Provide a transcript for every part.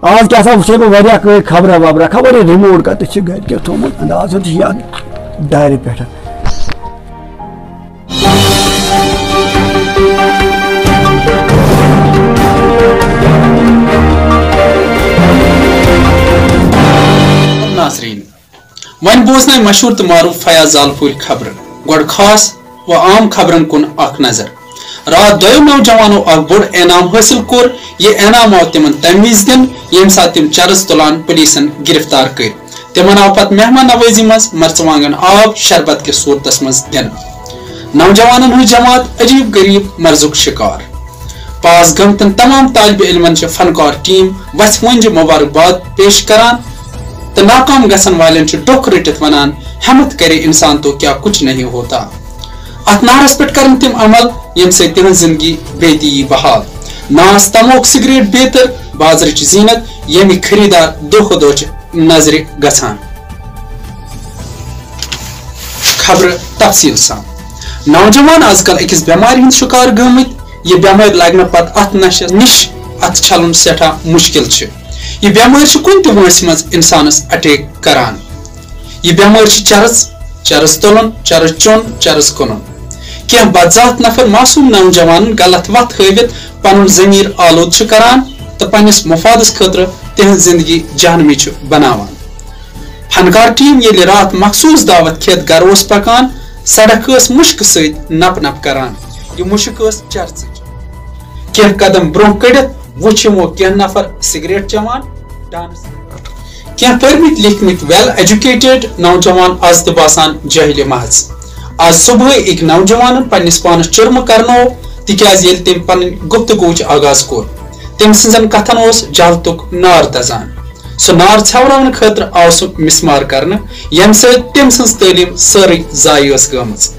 آج کیا سا وچھے بہ واریاہ کٲلۍ خبرہ وبرہ خبر یہِ رِموٹ کتہِ چھِ گرِکیو تھوٚمُت انداز چھُ یتھ دارِ پٮ۪ٹھ. ناظرین ون بوزن مشہور تو معروف فیاض زالپور خبر گوڑ خاص و عام خبرن کن اخ نظر. رات دو نوجوانوں اخ بوڑ انعام حاصل کور. یہ انعام آو تمن تمویز دن یم سات تم چرس تلان پولیسن گرفتار کر. تمن آو پت مہمان نوازی مز مرژوانگن آب شربت کے صورتس مز دن. نوجوانن ہن جماعت عجیب غریب مرضک شکار. پاس گمتن تمام طالب علمن فنکار ٹیم وس ونج مبارکباد پیش کران تو ناکام گسن والن ڈوک رٹت ونان ہمت کرے انسان تو کیا کچھ نہیں ہوتا. ات نعرس پہ کرن تم عمل یم سے تہذ زندگی بیتی بحال. ناس تموک سگریٹ بیتر بازرچ زینت یمی خریدار دہ دہ نظر گھان. خبر تفصیل سان. نوجوان آز کل اکس بیماری ہند شکار گمت. یہ بیماری لگنے پتہ ات نشس نش ات چھلن سٹھا مشکل. یہ بیماری کن تہ وانس مز انسانس اٹیک کران. یہ بیماری چرس تلن چرس چون چرس کنن. کی بدذات نفر معصوم نوجوان غلط وت ہاوت پن ضمیر آلود کران تو پنس مفادس خاطر تہذ زندگی جہنمی بناوان. فنکار ٹیم یل رات مخصوص دعوت کھیت گھر پکان سڑک مشک ست نپ نپ کران. یہ مشک چرچ کی قدم برہ کڑت وچھمو کی نفر سگریٹ چوان ڈانس. کی پرمت لکھمت ویل ایجوکیٹڈ نوجوان آز تہ باسان جاہل محض. آج صبح ایک نوجوان پنس پانس چرم کرنو تکیاز یل تم پن گفتگوچ آغاز کور تم سن کتن جہلتک نار دزان. سہ نار ژھیوران خاطر آو سہ مسمار کرنے یم ست تم سن تعلیم ساری ضائع گمز.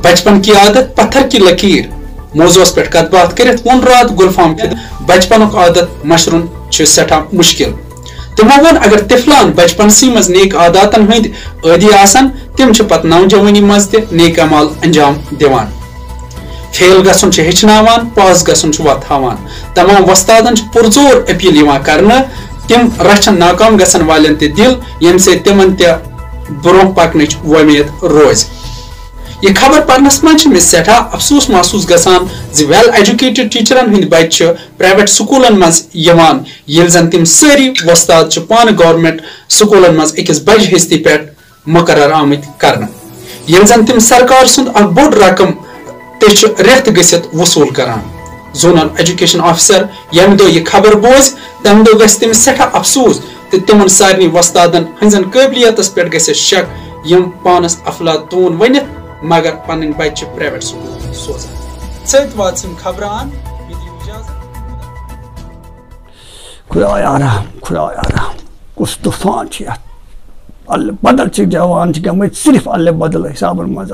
بچپن کی عادت پتھر کی لکیر موضوع پہ کت بات کرت ون رات گلفام بچپن عادت مشرن سٹھا مشکل. تمو ون اگر طفلان بچپن سی مز نیک عاداتن ہند عادی آسن تم پت نوجوانی مز تہ نیک عمال انجام دیوان. فیل گھن ہچناوان پاس گھن وت ہاوان. تمام وستادن پرزور اپیل کرنے تم رچھن ناکام گھن والن تہ دل یم سے تمن تہ برہ پکنچ ومید روز. یہ خبر پرنس من سٹھا افسوس محسوس گسان ویل ایجوکیٹڈ ٹیچرن ہند بچہ پرائیویٹ سکولن مز یوان یل زن تم ساری وستاد پان گورنمنٹ سکولن مز اکس بج حصتی پہ مقرر آمت کرنے. یل زن تم سرکار سند اخ بوڑ رقم تہ ریت گھت وصول کران. زونل ایجوکیشن آفیسر یم دہ یہ خبر بوز تم دہ گھس تمس سٹھا افسوس تو تمن سارے وستادن ہنزن قابلیتس پہ گھس شک یم پانس افلاطون ونت مگر پن بچہ پرائیویٹ سکول سوزان. ست وات خبران خدایا رحم خدایا رحم کس طوفان اللہ بدل جوان گمت صرف اللہ بدل حسابن مز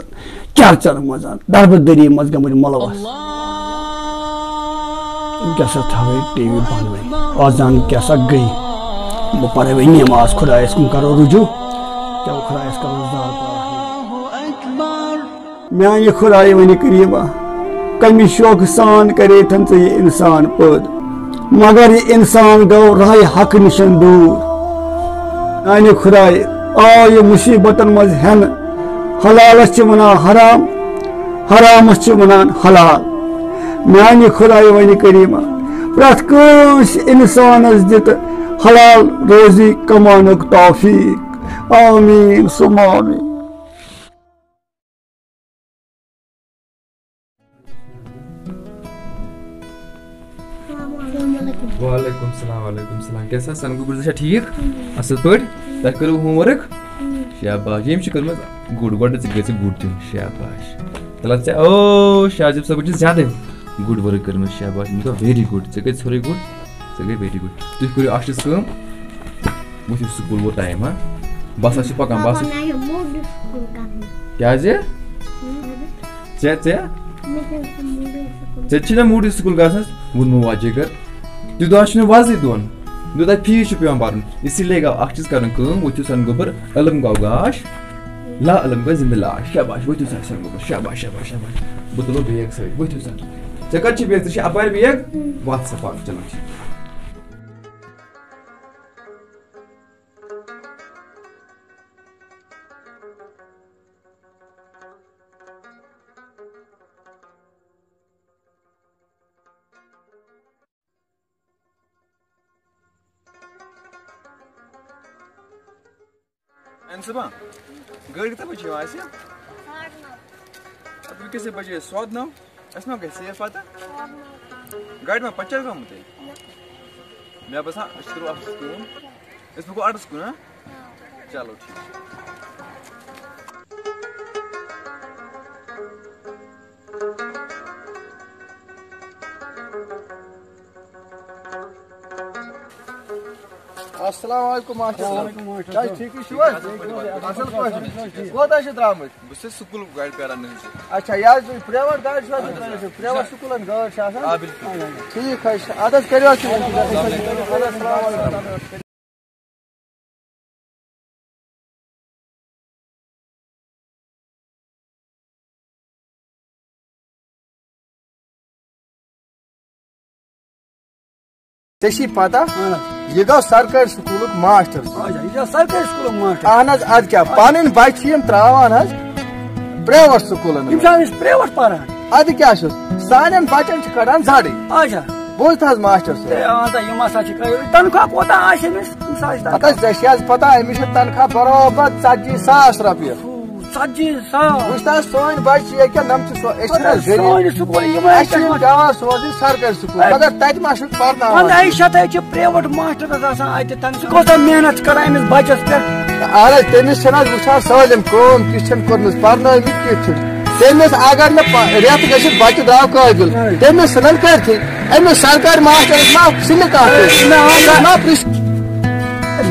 چرچن مز دربدری مز گمت ملوث. کیسا تھا ٹی وی بند آزان کیسا گئی بہ پڑھے وی نماز خدایس کن کرو رجوع کیا خدایس کرو زال میانہ خدائے ون کریمہ کمی شوق سان کرے تھن ژے یہ انسان پد مگر یہ انسان گو راہ حق نشن دور. میانہ خدائے آو یہ مصیبتن مز ہن حلالس ونان حرام حرامس ونان حلال. میانہ خدائے ون کریمہ پرت کس انسانس دت حلال روزی کمانک توفیق آمین ثم آمین. وعلیکم السلام کیسا سنگو گزر ٹھیک اصل پہ تہ کرو ہوم ورک شاباش یم کرم گڈ گڈ گھس گڈ دن شاباش تلا ژے او شاجب صاحب زیادہ گڈ ورک کرم شاباش مطلب ویری گڈ ژے گئی سوری گڈ ژے گئی ویری گڈ تھی کرو اکھ کم وتھو سکول ووت ٹائم ہاں بس اس پکان بس کیا ژے ژے موڈ سکول گھنس وونمو واجے کر تیوتہ وضع دون تیوتہ فیس پیوان برن اسی لیے گو اخ چیز کرن کم وتھو سن گوبر علم گو گاش لا علم گو زندہ لاش شاباش وتھو سن گوبر شاباش شاباش شاباش بہ تلو بیگ سۭتۍ وتھو سن ژےٚ کتہِ چھِ بیگ ژےٚ چھِ اپارِ بیگ واتھ سا پاک چلو صبح گاڑی کتنے بجے آئے اب کیسے بجے 9:15 اس میں گھر پتہ گاڑی میں پنچر گومت مے باسان اس میں گو اڈس کن ہاں چلو ٹھیک السلام علیکم ماشٹر صاحب ٹھیک کوتاہ درامت بس سکول گاڑی پیران اچھا یہ پریویٹ گاڑی پریویٹ سکولن گاڑی ٹھیک اد حظ کرو ژےٚ پتہ یہ گو سرکاری سکولک ماسٹر سرکاری سکول ماسٹر اہن حظ اد کیا پن بچہ تراوان حظ پریویٹ سکولن پریویٹ پران اد کیا سان بچن کڑان زڑی اچھا بوزت حظ ماسٹر صاحب تنخواہ کوتاہ آسہِ أمِس ہتھ حظ ژےٚ چھِ حظ پتہ أمِس چھِ تنخواہ برابر 40,000 رۄپیہِ 40,000 وٕچھ حظ سٲنۍ بچہِ چھِ ییٚکیٛاہ پیوان سوزٕنۍ سرکٲرۍ سکوٗل مگر تتہِ ما چھُکھ پرناوان شتھ پریویٹ ماسٹرس آسان اتہِ سُہ کوتاہ محنت کران أمِس بچس پٮ۪ٹھ اہن حظ تٔمِس چھِنہٕ حظ وٕچھان سٲلِم کٲم کِژھ چھَنہٕ کٔرمٕژ پرنٲومٕتۍ کِتھ چھِ تٔمِس اگر نہٕ رٮ۪تھ گٔژھِتھ بچہِ درٛاو قٲبِل تٔمِس ژھٕنن کٔرتھٕے أمِس سرکٲرۍ ماسٹرس ما ژھٕنہِ کانٛہہ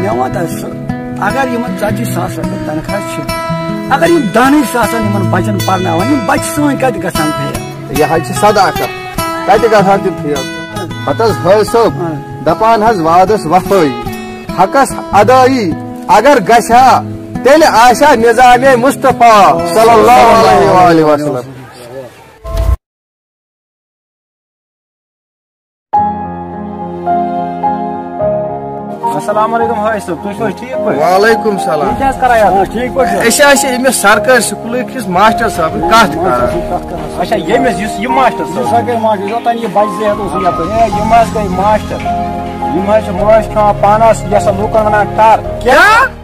مےٚ وَن حظ اگر یِمن 40,000 رۄپیہِ تنخواہ چھِ اگر یم دانے آسان یمن بچن پرناوان یم بچہ سٲنۍ کتہِ گژھان فیل یہ حظ چھِ صداقت کتہِ گژھان تِم فیل پتہٕ حظ حٲج صٲب دپان حظ وعدس وفٲیی حقس ادٲیی اگر گژھِ ہا تیٚلہِ آسہِ ہا نظامِ مصطفیٰ صلی اللہ علیہ وآلہ وسلم السلام علیکم حٲج صٲب تُہۍ چھِو حظ ٹھیٖک پٲٹھۍ وعلیکم السلام کیٛاہ حظ کران ٹھیٖک پٲٹھۍ أسۍ حظ چھِ أمِس سرکٲرۍ سکوٗلٕکِس ماسٹر صٲبٕنۍ کتھ کران اچھا ییٚمِس یُس یہِ ماسٹر سرکٲرۍ ماسٹر یوٚتانۍ یہِ بچہِ صحت اوس یپٲرۍ یِم حظ گٔے ماسٹر یِم حظ چھِ مٲنٛچھ کھٮ۪وان پانس یۄس لوٗکن ونان ٹر کیٛاہ